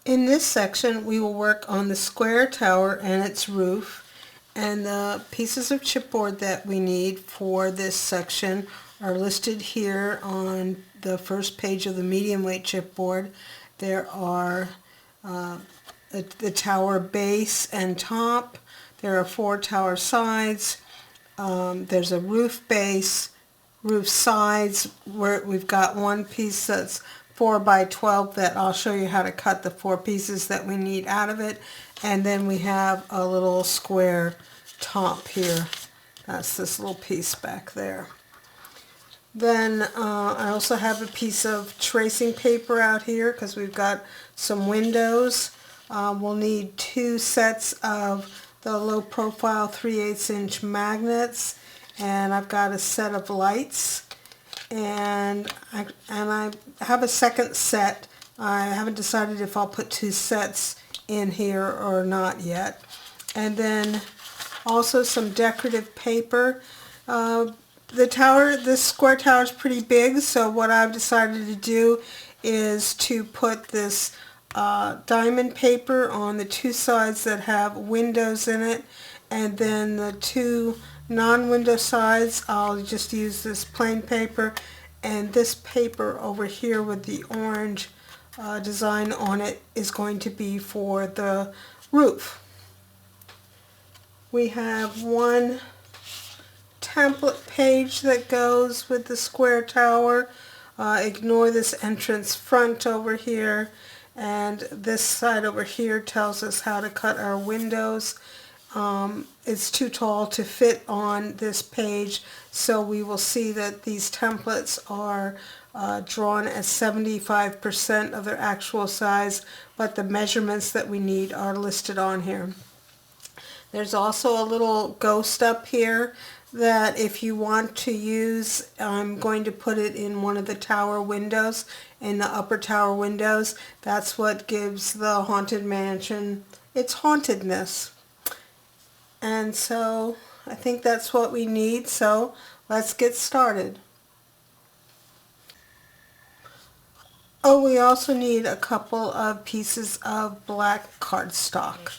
In this section, we will work on the square tower and its roof, and the pieces of chipboard that we need for this section are listed here on the first page of the medium weight chipboard. There are the tower base and top. There are 4 tower sides. There's a roof base, roof sides, where we've got one piece that's 4 by 12 that I'll show you how to cut the 4 pieces that we need out of it. And then we have a little square top here. That's this little piece back there. Then I also have a piece of tracing paper out here because we've got some windows. We'll need 2 sets of the low profile 3/8 inch magnets, and I've got a set of lights, and I have a second set. I haven't decided if I'll put 2 sets in here or not yet. And then also some decorative paper. This square tower is pretty big, so what I've decided to do is to put this diamond paper on the 2 sides that have windows in it, and then the 2 non-window sides I'll just use this plain paper, and this paper over here with the orange design on it is going to be for the roof. We have one template page that goes with the square tower. Ignore this entrance front over here, and this side over here tells us how to cut our windows. It's too tall to fit on this page, so we will see that these templates are drawn at 75% of their actual size, but the measurements that we need are listed on here. There's also a little ghost up here that if you want to use, I'm going to put it in one of the tower windows, in the upper tower windows. That's what gives the haunted mansion its hauntedness. And so I think that's what we need, so let's get started. Oh, we also need a couple of pieces of black cardstock.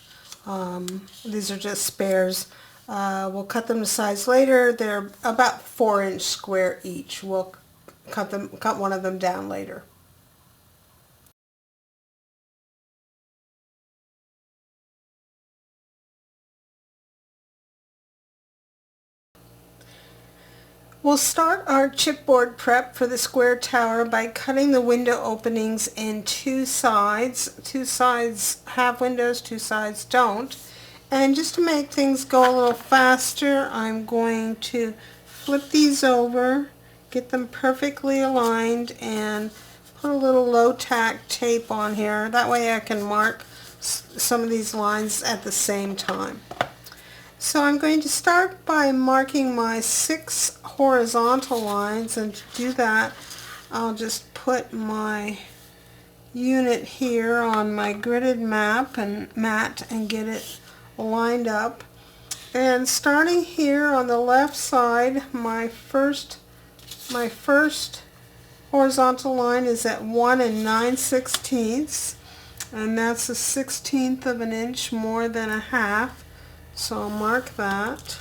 These are just spares. We'll cut them to size later. They're about 4-inch square each. We'll cut one of them down later. We'll start our chipboard prep for the square tower by cutting the window openings in 2 sides. 2 sides have windows, 2 sides don't. And just to make things go a little faster, I'm going to flip these over, get them perfectly aligned, and put a little low-tack tape on here. That way I can mark some of these lines at the same time. So I'm going to start by marking my 6 horizontal lines, and to do that I'll just put my unit here on my gridded mat and get it lined up. And starting here on the left side, my first horizontal line is at 1 9/16, and that's a 1/16 of an inch more than a half. So I'll mark that.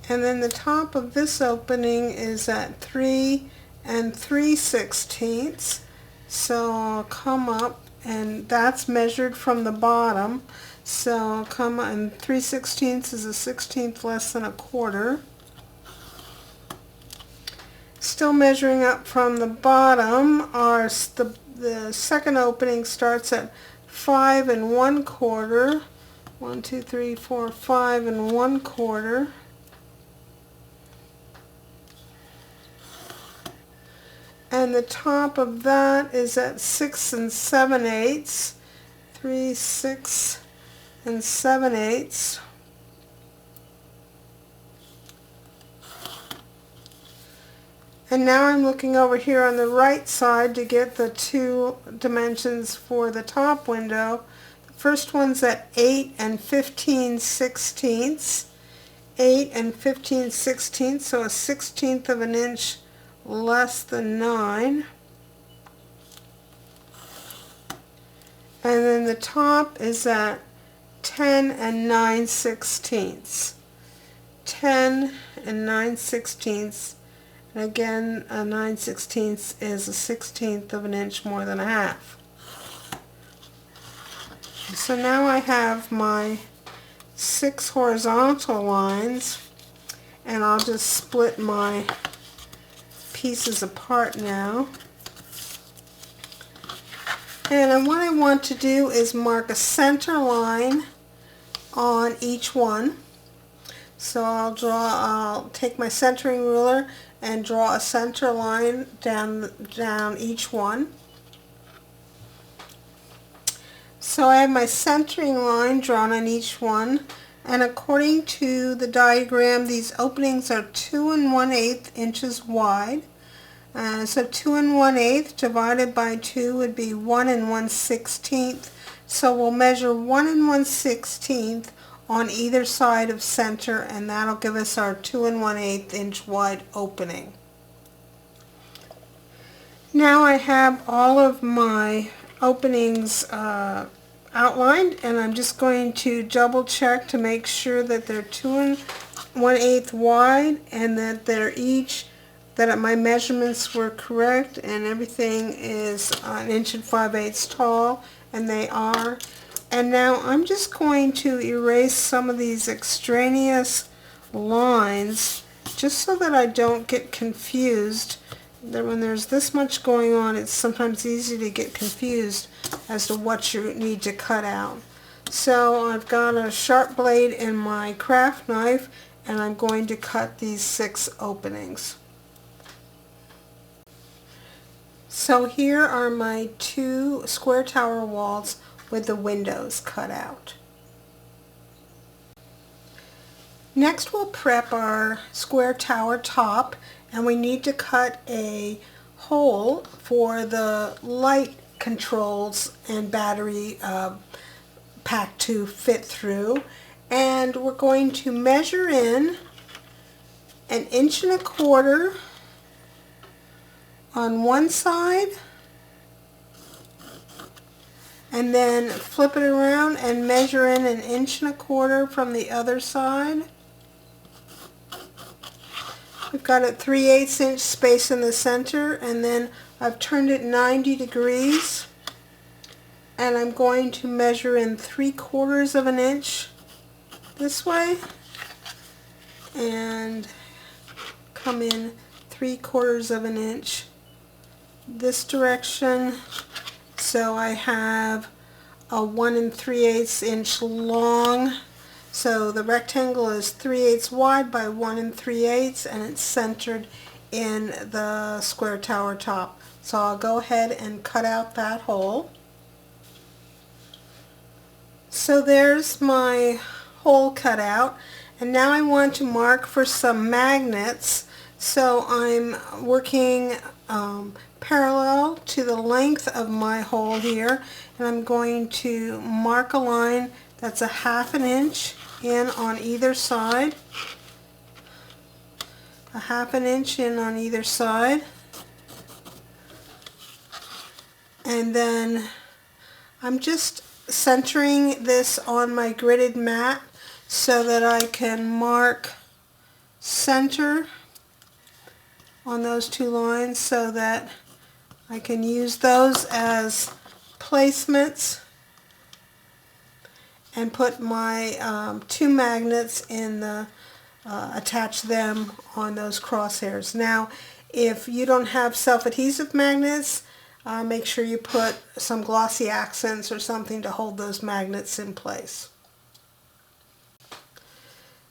And then the top of this opening is at 3 3/16. So I'll come up, and that's measured from the bottom. So I'll come, and 3/16 is a 1/16 less than a quarter. Still measuring up from the bottom, the second opening starts at 5 1/4. 1, 2, 3, 4, 5 1/4. And the top of that is at 6 7/8. 3, 6 7/8. And now I'm looking over here on the right side to get the 2 dimensions for the top window. First one's at 8 15/16. 8 15/16, so a 1/16 of an inch less than 9. And then the top is at 10 and 9/16. 10 and 9/16. And again, a 9/16 is a 1/16 of an inch more than a half. So now I have my 6 horizontal lines, and I'll just split my pieces apart now. And what I want to do is mark a center line on each one. So I'll take my centering ruler and draw a center line down each one. So I have my centering line drawn on each one, and according to the diagram, these openings are 2 1/8 inches wide. So 2 1/8 divided by 2 would be 1 1/16. So we'll measure 1 1/16 on either side of center, and that'll give us our 2 1/8 inch wide opening. Now I have all of my openings outlined, and I'm just going to double check to make sure that they're 2 1/8 wide, and that that my measurements were correct and everything is 1 5/8 inches tall, and they are. And now I'm just going to erase some of these extraneous lines just so that I don't get confused. That when there's this much going on, it's sometimes easy to get confused as to what you need to cut out. So I've got a sharp blade in my craft knife, and I'm going to cut these 6 openings. So here are my 2 square tower walls with the windows cut out. Next we'll prep our square tower top, and we need to cut a hole for the light controls and battery pack to fit through. And we're going to measure in 1 1/4 inches on one side, and then flip it around and measure in 1 1/4 inches from the other side. We've got a 3/8 inch space in the center, and then I've turned it 90 degrees, and I'm going to measure in 3/4 of an inch this way and come in 3/4 of an inch this direction. So I have a 1 3/8 inch long. So the rectangle is 3/8 wide by 1 3/8, and it's centered in the square tower top. So I'll go ahead and cut out that hole. So there's my hole cut out, and now I want to mark for some magnets. So I'm working parallel to the length of my hole here, and I'm going to mark a line that's a 1/2 inch in on either side, a 1/2 inch in on either side, and then I'm just centering this on my gridded mat so that I can mark center on those 2 lines so that I can use those as placements and put my 2 magnets in the attach them on those crosshairs. Now if you don't have self-adhesive magnets, make sure you put some glossy accents or something to hold those magnets in place.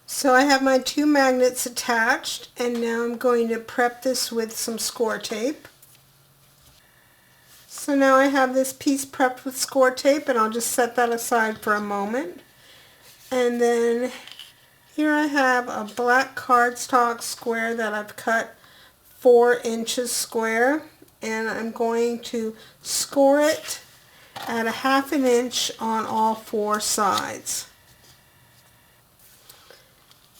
So I have my 2 magnets attached, and now I'm going to prep this with some score tape. So now I have this piece prepped with score tape, and I'll just set that aside for a moment. And then here I have a black cardstock square that I've cut 4 inches square, and I'm going to score it at a 1/2 inch on all 4 sides.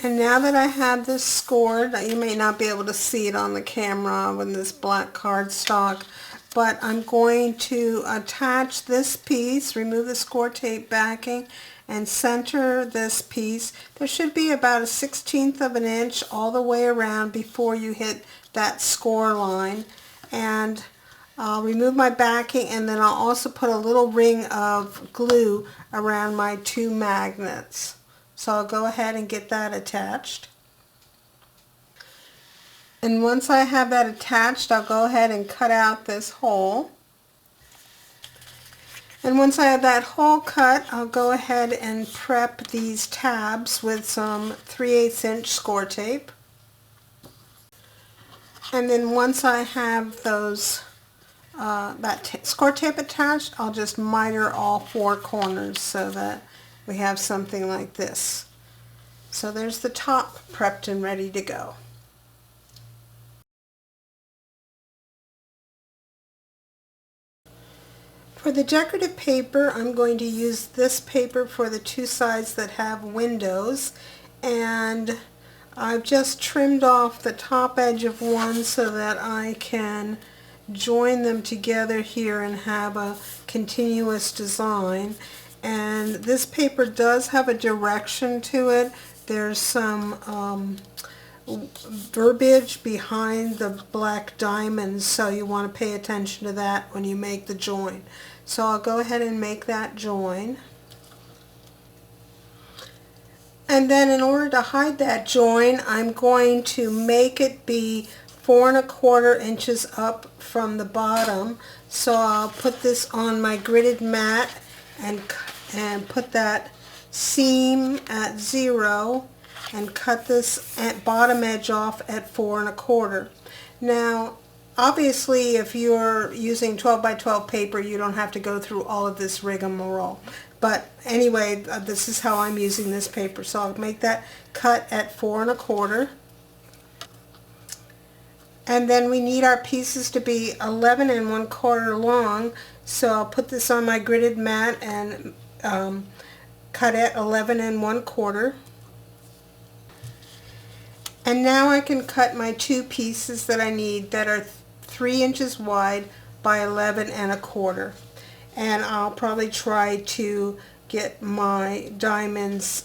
And now that I have this scored, you may not be able to see it on the camera with this black cardstock, but I'm going to attach this piece, remove the score tape backing, and center this piece. There should be about a 1/16 of an inch all the way around before you hit that score line. And I'll remove my backing, and then I'll also put a little ring of glue around my 2 magnets. So I'll go ahead and get that attached. And once I have that attached, I'll go ahead and cut out this hole. And once I have that hole cut, I'll go ahead and prep these tabs with some 3/8 inch score tape. And then once I have those score tape attached, I'll just miter all 4 corners so that we have something like this. So there's the top prepped and ready to go. For the decorative paper, I'm going to use this paper for the 2 sides that have windows, and I've just trimmed off the top edge of one so that I can join them together here and have a continuous design. And this paper does have a direction to it. There's some verbiage behind the black diamonds, so you want to pay attention to that when you make the join. So I'll go ahead and make that join. And then in order to hide that join, I'm going to make it be 4 1/4 inches up from the bottom. So I'll put this on my gridded mat and put that seam at 0 and cut this bottom edge off at 4 1/4. Now, obviously, if you're using 12 by 12 paper, you don't have to go through all of this rigmarole. But anyway, this is how I'm using this paper. So I'll make that cut at 4 1/4. And then we need our pieces to be 11 1/4 long. So I'll put this on my gridded mat and cut at 11 1/4. And now I can cut my 2 pieces that I need that are 3 inches wide by 11 1/4. And I'll probably try to get my diamonds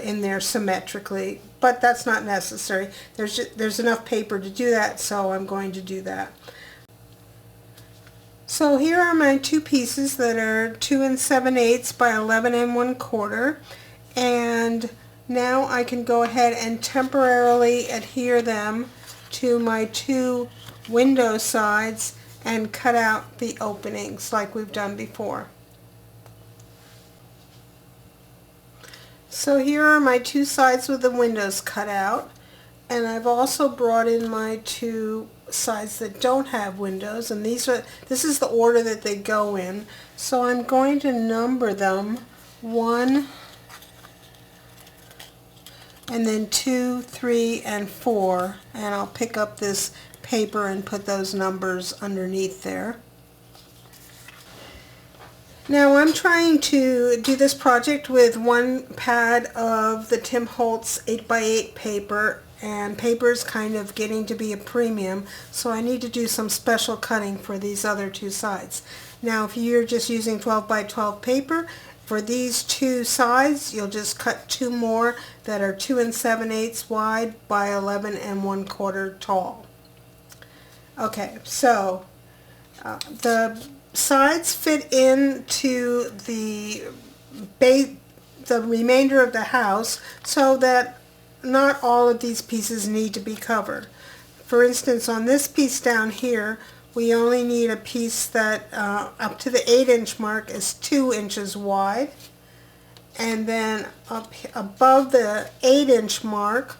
in there symmetrically, but that's not necessary. There's enough paper to do that, so I'm going to do that. So here are my 2 pieces that are 2 7/8 by 11 1/4, and now I can go ahead and temporarily adhere them to my 2 window sides and cut out the openings like we've done before. So here are my 2 sides with the windows cut out, and I've also brought in my 2 sides that don't have windows, and this is the order that they go in. So I'm going to number them 1 and then 2, 3, and 4, and I'll pick up this paper and put those numbers underneath there. Now I'm trying to do this project with 1 pad of the Tim Holtz 8x8 paper, and paper is kind of getting to be a premium, so I need to do some special cutting for these other 2 sides. Now if you're just using 12 by 12 paper, for these 2 sides you'll just cut 2 more that are 2 7/8 wide by 11 1/4 tall. Okay, so the sides fit into the remainder of the house so that not all of these pieces need to be covered. For instance, on this piece down here, we only need a piece that up to the 8-inch mark is 2 inches wide, and then up above the 8-inch mark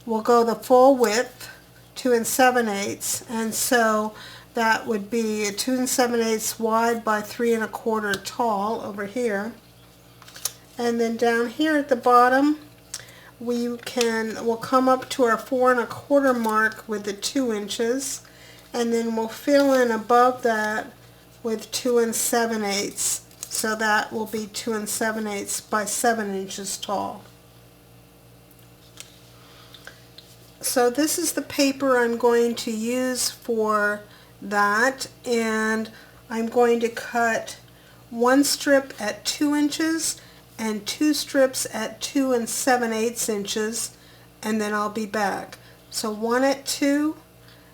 we'll go the full width, 2 7/8, and so that would be 2 7/8 wide by 3 1/4 tall over here. And then down here at the bottom we'll come up to our 4 1/4 mark with the 2 inches, and then we'll fill in above that with 2 7/8, so that will be 2 7/8 by 7 inches tall. So this is the paper I'm going to use for that, and I'm going to cut one strip at 2 inches and 2 strips at 2 7/8 inches, and then I'll be back. So 1 at 2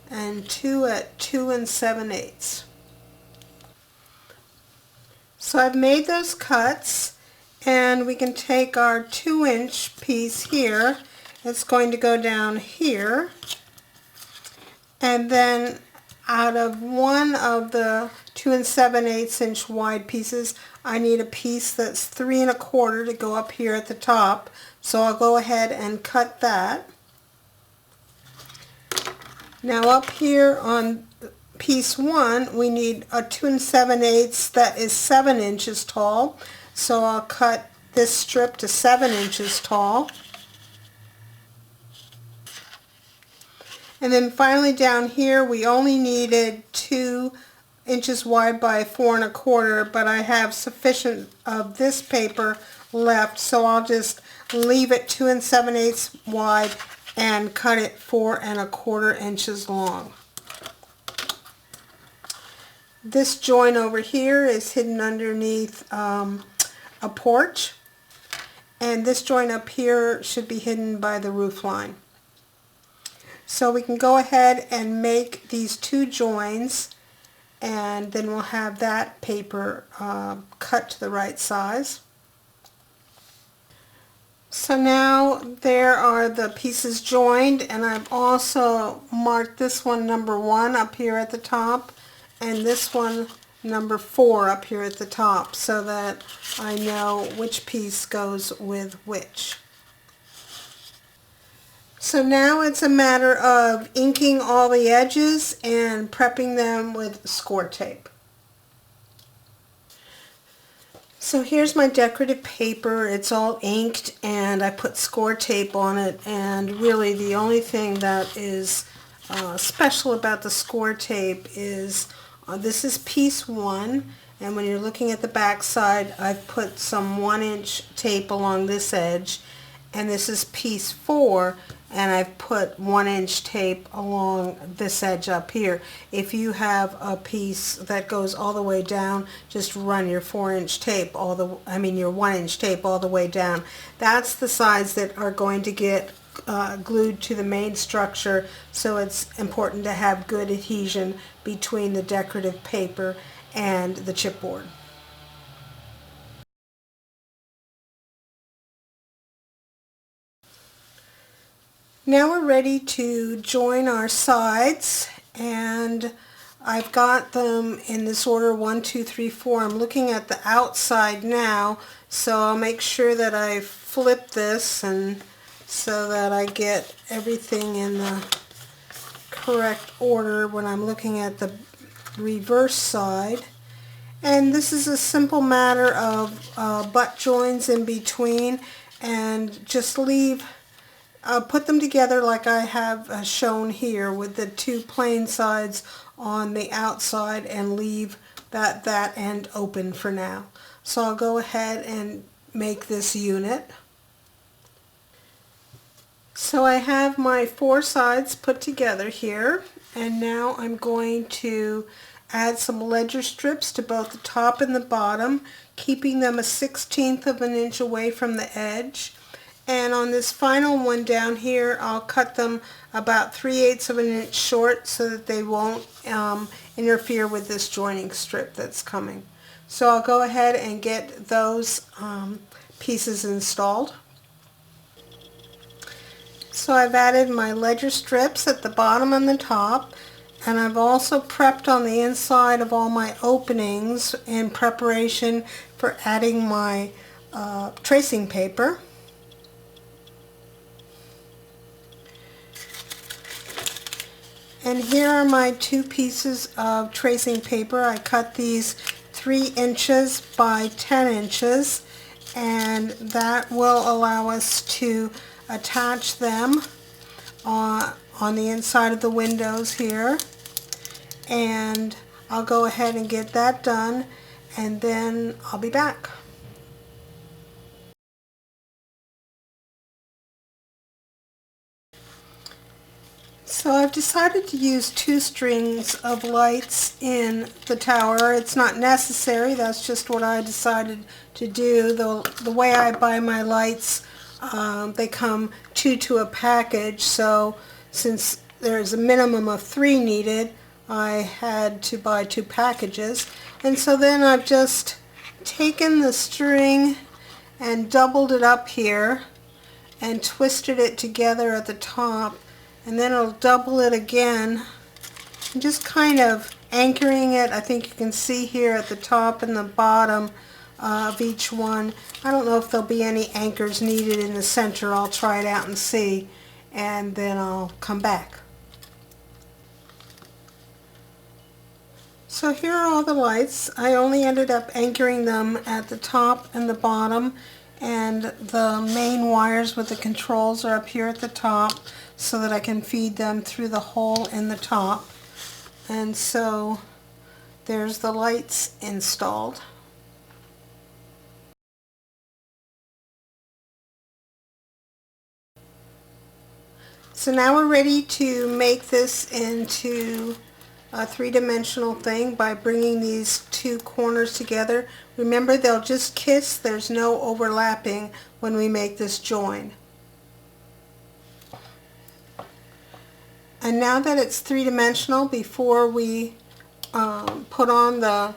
and 2 at 2 7/8. So I've made those cuts, and we can take our 2-inch piece here. It's going to go down here, and then out of one of the 2 7/8 inch wide pieces, I need a piece that's 3 1/4 to go up here at the top. So I'll go ahead and cut that. Now up here on piece 1, we need a 2 7/8 that is 7 inches tall. So I'll cut this strip to 7 inches tall. And then finally down here, we only needed 2 inches wide by 4 1/4, but I have sufficient of this paper left, so I'll just leave it 2 7/8 wide and cut it 4 1/4 inches long. This joint over here is hidden underneath a porch, and this joint up here should be hidden by the roof line. So we can go ahead and make these 2 joins, and then we'll have that paper cut to the right size. So now there are the pieces joined, and I've also marked this one number 1 up here at the top, and this one number 4 up here at the top, so that I know which piece goes with which. So now it's a matter of inking all the edges and prepping them with score tape. So here's my decorative paper. It's all inked, and I put score tape on it, and really the only thing that is special about the score tape is this is piece 1, and when you're looking at the back side, I've put some 1-inch tape along this edge, and this is piece 4, and I've put 1-inch tape along this edge up here. If you have a piece that goes all the way down, just run your 4-inch tape your 1-inch tape all the way down. That's the sides that are going to get glued to the main structure, so it's important to have good adhesion between the decorative paper and the chipboard. Now we're ready to join our sides, and I've got them in this order 1, 2, 3, 4. I'm looking at the outside now, so I'll make sure that I flip this and so that I get everything in the correct order when I'm looking at the reverse side. And this is a simple matter of butt joins in between, and just put them together like I have shown here with the 2 plain sides on the outside, and leave that end open for now. So I'll go ahead and make this unit. So I have my 4 sides put together here, and now I'm going to add some ledger strips to both the top and the bottom, keeping them a 1/16 of an inch away from the edge. And on this final one down here, I'll cut them about 3/8 of an inch short so that they won't interfere with this joining strip that's coming. So I'll go ahead and get those pieces installed. So I've added my ledger strips at the bottom and the top, and I've also prepped on the inside of all my openings in preparation for adding my tracing paper. And here are my 2 pieces of tracing paper. I cut these 3 inches by 10 inches, and that will allow us to attach them on the inside of the windows here. And I'll go ahead and get that done, and then I'll be back. So I've decided to use 2 strings of lights in the tower. It's not necessary, that's just what I decided to do. The way I buy my lights, they come 2 to a package, so since there's a minimum of 3 needed, I had to buy 2 packages. And so then I've just taken the string and doubled it up here and twisted it together at the top, and then I'll double it again and just kind of anchoring it. I think you can see here at the top and the bottom of each one. I don't know if there'll be any anchors needed in the center. I'll try it out and see, and then I'll come back. So here are all the lights. I only ended up anchoring them at the top and the bottom, and the main wires with the controls are up here at the top so that I can feed them through the hole in the top. And so there's the lights installed. So now we're ready to make this into a 3-dimensional thing by bringing these 2 corners together. Remember, they'll just kiss. There's no overlapping when we make this join. And now that it's 3-dimensional, before we put on the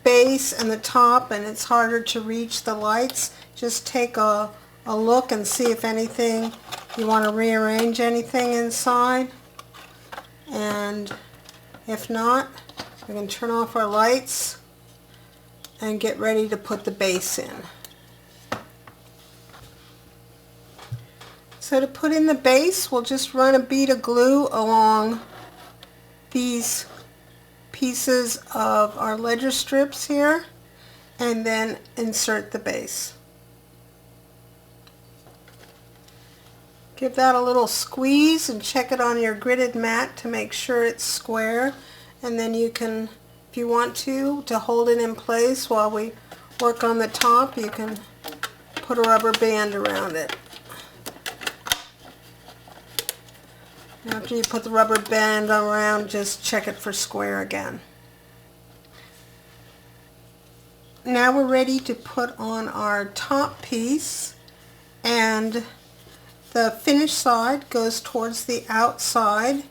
base and the top and it's harder to reach the lights, just take a look and see if anything, you want to rearrange anything inside. And if not, we can turn off our lights and get ready to put the base in. So to put in the base, we'll just run a bead of glue along these pieces of our ledger strips here and then insert the base. Give that a little squeeze and check it on your gridded mat to make sure it's square, and then you can, if you want to hold it in place while we work on the top, you can put a rubber band around it. After you put the rubber band around, just check it for square again. Now we're ready to put on our top piece, and the finished side goes towards the outside,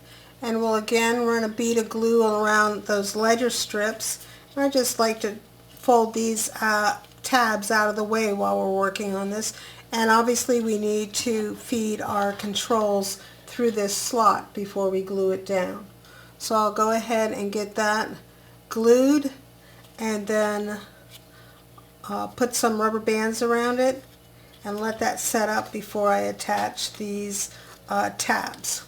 and we'll again run a bead of glue around those ledger strips. I just like to fold these tabs out of the way while we're working on this, and obviously we need to feed our controls through this slot before we glue it down. So I'll go ahead and get that glued and then put some rubber bands around it and let that set up before I attach these tabs.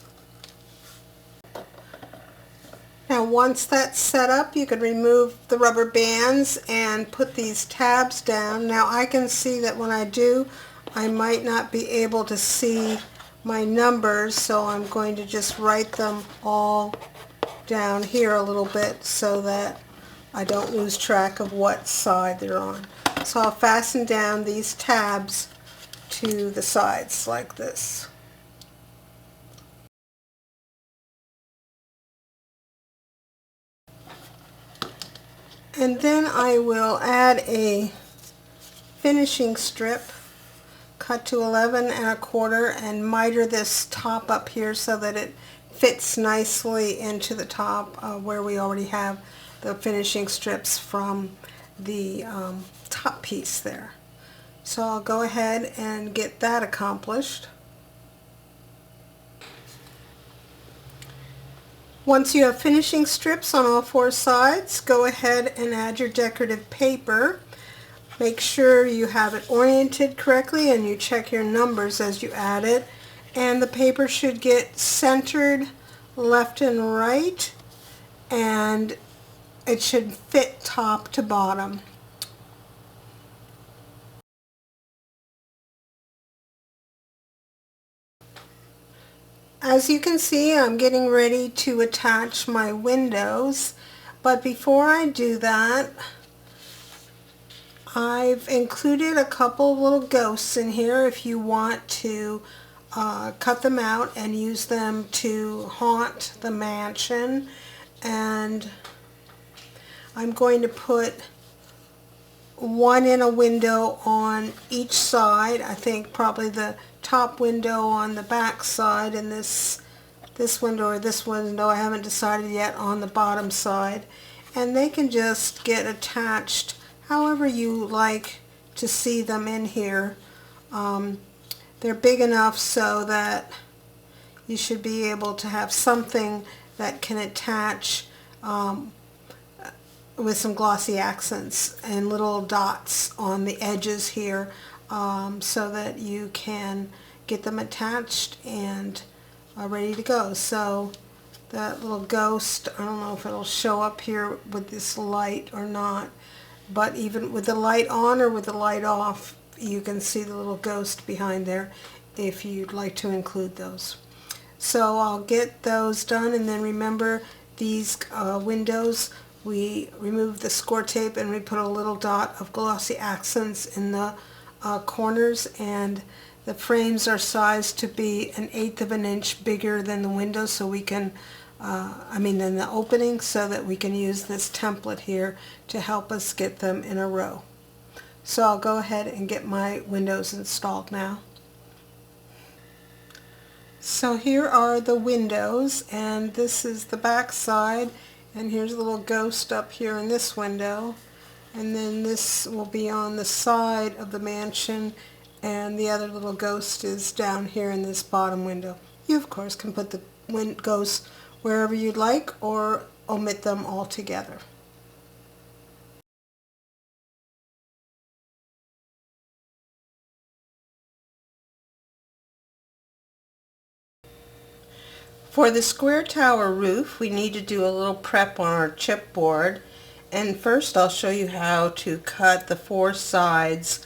Now once that's set up, you can remove the rubber bands and put these tabs down. Now I can see that when I do, I might not be able to see my numbers, so I'm going to just write them all down here a little bit so that I don't lose track of what side they're on. So I'll fasten down these tabs to the sides like this. And then I will add a finishing strip cut to 11 1/4 and miter this top up here so that it fits nicely into the top where we already have the finishing strips from the top piece there. So I'll go ahead and get that accomplished. Once you have finishing strips on all 4 sides, go ahead and add your decorative paper. Make sure you have it oriented correctly and you check your numbers as you add it. And the paper should get centered left and right, and it should fit top to bottom. As you can see, I'm getting ready to attach my windows, but before I do that, I've included a couple little ghosts in here if you want to cut them out and use them to haunt the mansion. And I'm going to put one in a window on each side. I think probably the top window on the back side, and this window or this window, I haven't decided yet, on the bottom side. And they can just get attached however you like to see them in here. They're big enough so that you should be able to have something that can attach with some glossy accents and little dots on the edges here, so that you can get them attached and ready to go. So that little ghost, I don't know if it'll show up here with this light or not, but even with the light on or with the light off, you can see the little ghost behind there if you'd like to include those. So I'll get those done, and then remember these windows, we remove the score tape and we put a little dot of glossy accents in the corners, and the frames are sized to be 1/8 of an inch bigger than the window, so we can than the opening, so that we can use this template here to help us get them in a row. So I'll go ahead and get my windows installed now. So here are the windows, and this is the back side, and here's a little ghost up here in this window, and then this will be on the side of the mansion, and the other little ghost is down here in this bottom window. You of course can put the ghosts wherever you'd like, or omit them altogether. For the square tower roof, we need to do a little prep on our chipboard, and first I'll show you how to cut the 4 sides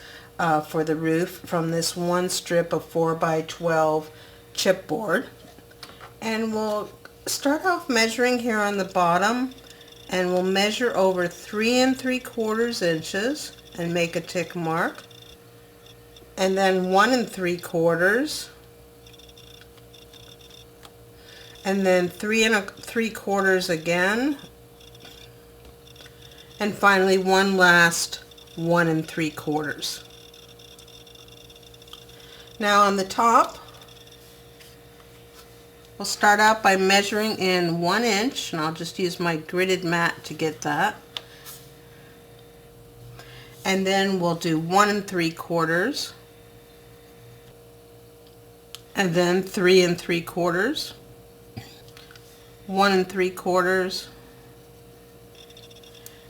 for the roof from this one strip of 4x12 chipboard. And we'll start off measuring here on the bottom, and we'll measure over 3 3/4 inches and make a tick mark, and then 1 3/4, and then 3 3/4 again, and finally one last 1 3/4. Now on the top, we'll start out by measuring in 1 inch, and I'll just use my gridded mat to get that. And then we'll do 1 3/4, and then 3 3/4, 1 3/4,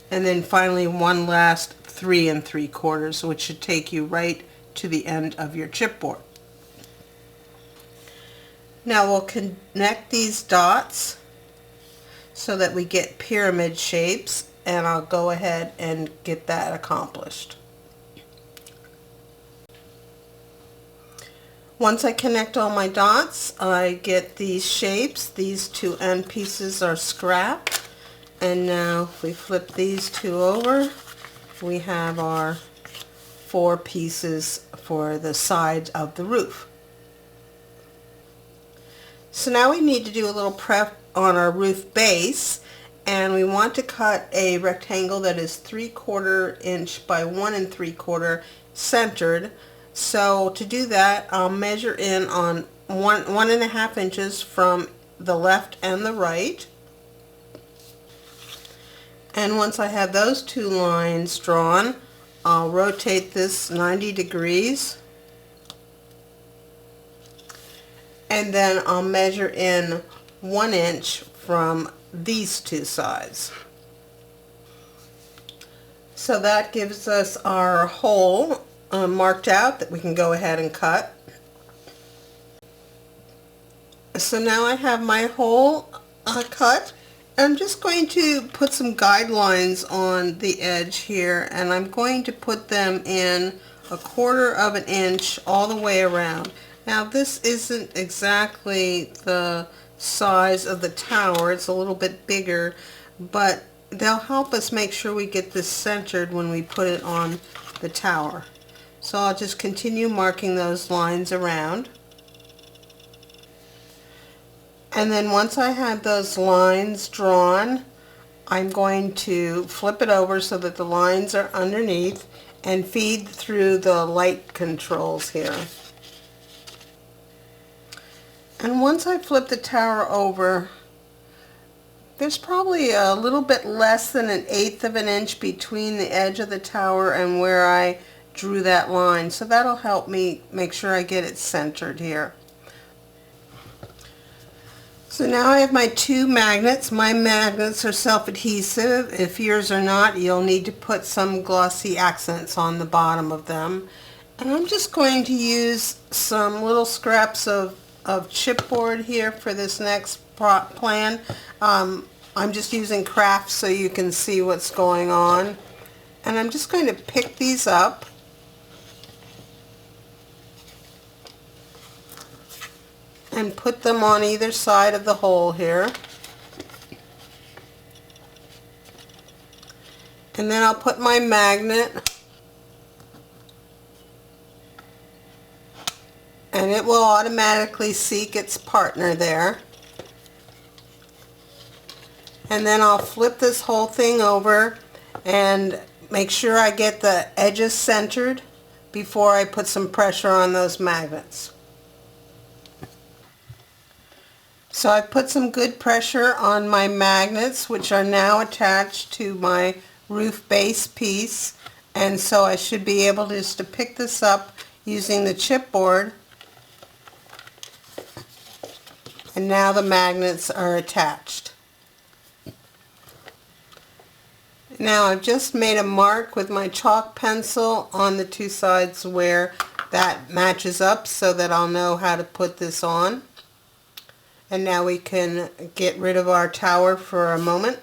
and then finally one last 3 3/4, which should take you right to the end of your chipboard. Now we'll connect these dots so that we get pyramid shapes, and I'll go ahead and get that accomplished. Once I connect all my dots, I get these shapes. These 2 end pieces are scrap, and now if we flip these 2 over, we have our 4 pieces for the sides of the roof. So now we need to do a little prep on our roof base, and we want to cut a rectangle that is 3/4 inch by 1 3/4 centered. So to do that, I'll measure in on 1.5 inches from the left and the right. And once I have those 2 lines drawn, I'll rotate this 90 degrees, and then I'll measure in 1 inch from these 2 sides. So that gives us our hole marked out that we can go ahead and cut. So now I have my hole cut. I'm just going to put some guidelines on the edge here, and I'm going to put them in 1/4 of an inch all the way around. Now this isn't exactly the size of the tower, it's a little bit bigger, but they'll help us make sure we get this centered when we put it on the tower. So I'll just continue marking those lines around. And then once I have those lines drawn, I'm going to flip it over so that the lines are underneath and feed through the light controls here. And once I flip the tower over, there's probably a little bit less than 1/8 of an inch between the edge of the tower and where I drew that line. So that'll help me make sure I get it centered here. So now I have my 2 magnets. My magnets are self-adhesive. If yours are not, you'll need to put some glossy accents on the bottom of them. And I'm just going to use some little scraps of chipboard here for this next plan. I'm just using craft so you can see what's going on. And I'm just going to pick these up. And put them on either side of the hole here. And then I'll put my magnet, and it will automatically seek its partner there. And then I'll flip this whole thing over and make sure I get the edges centered before I put some pressure on those magnets. So I put some good pressure on my magnets, which are now attached to my roof base piece, and so I should be able just to pick this up using the chipboard, and now the magnets are attached. Now I've just made a mark with my chalk pencil on the 2 sides where that matches up so that I'll know how to put this on. And now we can get rid of our tower for a moment.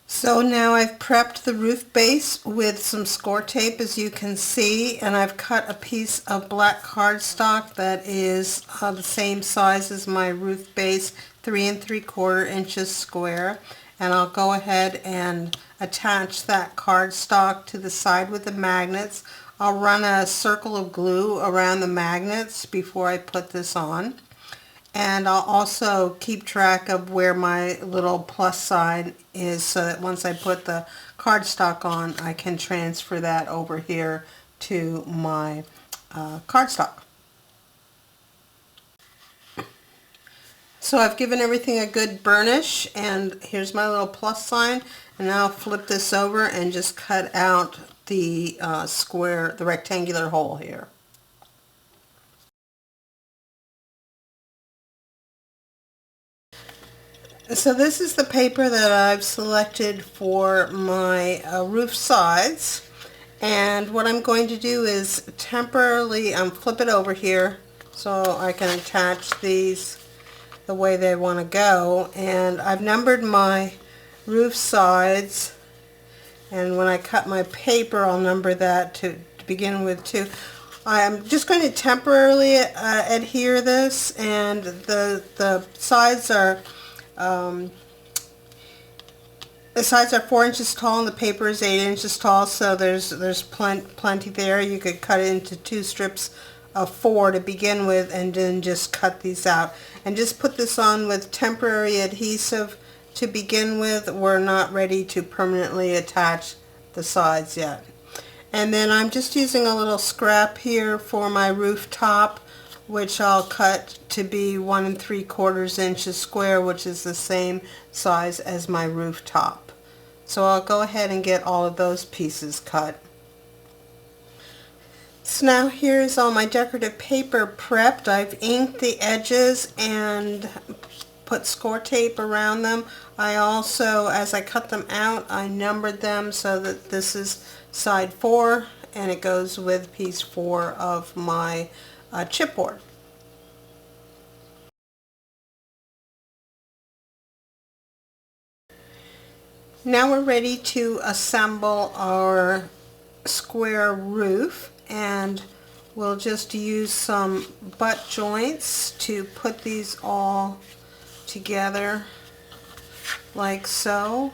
So now I've prepped the roof base with some score tape, as you can see, and I've cut a piece of black cardstock that is the same size as my roof base, 3 3/4 inches square, and I'll go ahead and attach that cardstock to the side with the magnets. I'll run a circle of glue around the magnets before I put this on. And I'll also keep track of where my little plus sign is so that once I put the cardstock on, I can transfer that over here to my cardstock. So I've given everything a good burnish, and here's my little plus sign. And now I'll flip this over and just cut out the square, the rectangular hole here. So this is the paper that I've selected for my roof sides, and what I'm going to do is temporarily flip it over here so I can attach these the way they want to go. And I've numbered my roof sides, and when I cut my paper I'll number that to begin with too. I'm just going to temporarily adhere this, and the sides are 4 inches tall and the paper is 8 inches tall, so there's plenty there. You could cut it into 2 strips of 4 to begin with, and then just cut these out. And just put this on with temporary adhesive to begin with. We're not ready to permanently attach the sides yet. And then I'm just using a little scrap here for my roof top, which I'll cut to be 1 3/4 inches square, which is the same size as my roof top. So I'll go ahead and get all of those pieces cut. So now here's all my decorative paper prepped. I've inked the edges and put score tape around them. I also, as I cut them out, I numbered them so that this is side 4, and it goes with piece 4 of my chipboard. Now we're ready to assemble our square roof, and we'll just use some butt joints to put these all together like so,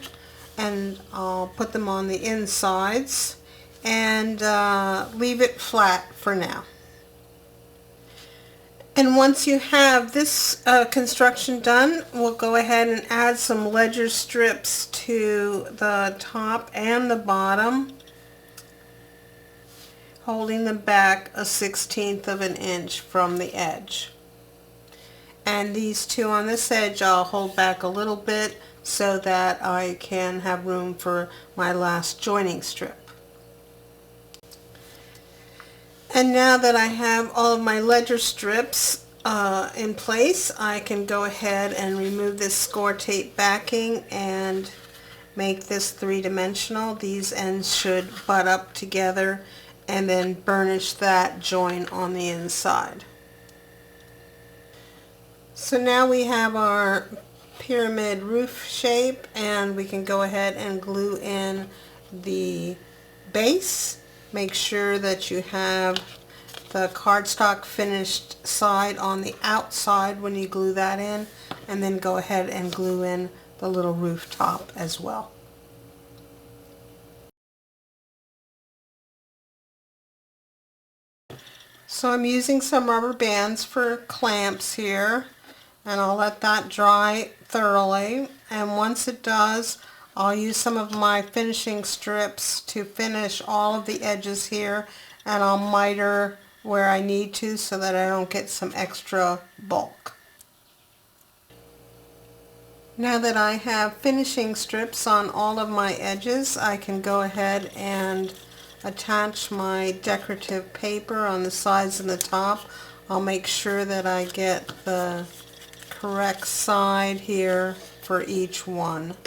and I'll put them on the insides and leave it flat for now. And once you have this construction done, we'll go ahead and add some ledger strips to the top and the bottom, holding them back a 1/16 of an inch from the edge. And these two on this edge I'll hold back a little bit so that I can have room for my last joining strip. And now that I have all of my ledger strips in place, I can go ahead and remove this score tape backing and make this three-dimensional. These ends should butt up together, and then burnish that join on the inside. So now we have our pyramid roof shape, and we can go ahead and glue in the base. Make sure that you have the cardstock finished side on the outside when you glue that in, and then go ahead and glue in the little roof top as well. So I'm using some rubber bands for clamps here, and I'll let that dry thoroughly, and once it does, I'll use some of my finishing strips to finish all of the edges here, and I'll miter where I need to so that I don't get some extra bulk. Now that I have finishing strips on all of my edges, I can go ahead and attach my decorative paper on the sides and the top. I'll make sure that I get the correct side here for each one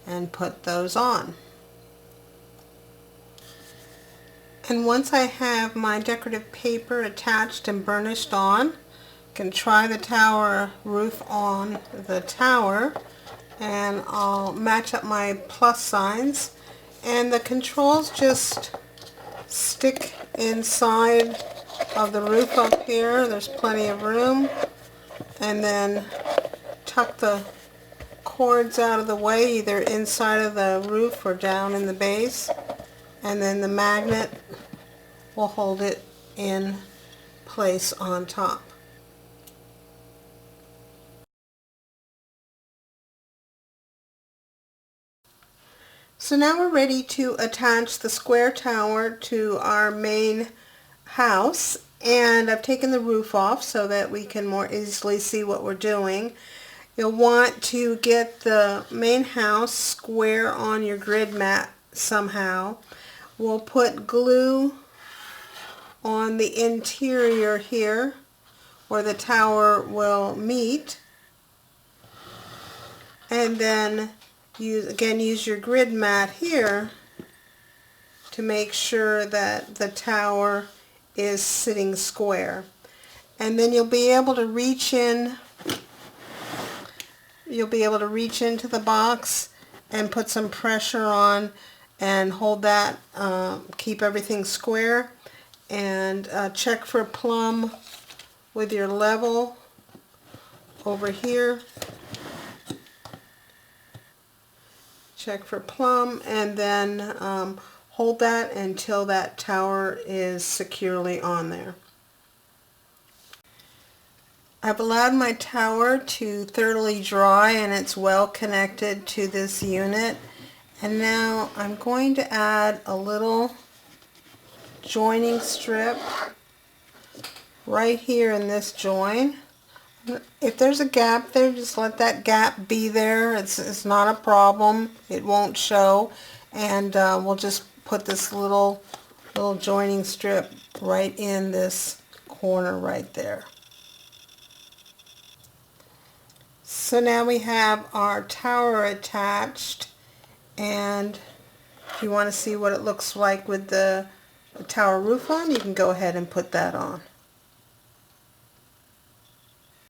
and put those on. And once I have my decorative paper attached and burnished on, I can try the tower roof on the tower, and I'll match up my plus signs, and the controls just stick inside of the roof up here. There's plenty of room, and then tuck the cords out of the way, either inside of the roof or down in the base, and then the magnet will hold it in place on top. So now we're ready to attach the square tower to our main house, and I've taken the roof off so that we can more easily see what we're doing. You'll want to get the main house square on your grid mat somehow. We'll put glue on the interior here where the tower will meet, and then use your grid mat here to make sure that the tower is sitting square. And then you'll be able to reach into the box and put some pressure on and hold that, keep everything square, and check for plumb with your level over here. Check for plumb, and then hold that until that tower is securely on there. I've allowed my tower to thoroughly dry, and it's well connected to this unit. And now I'm going to add a little joining strip right here in this join. If there's a gap there, just let that gap be there. It's not a problem. It won't show. And we'll just put this little joining strip right in this corner right there. So now we have our tower attached, and if you want to see what it looks like with the tower roof on, you can go ahead and put that on.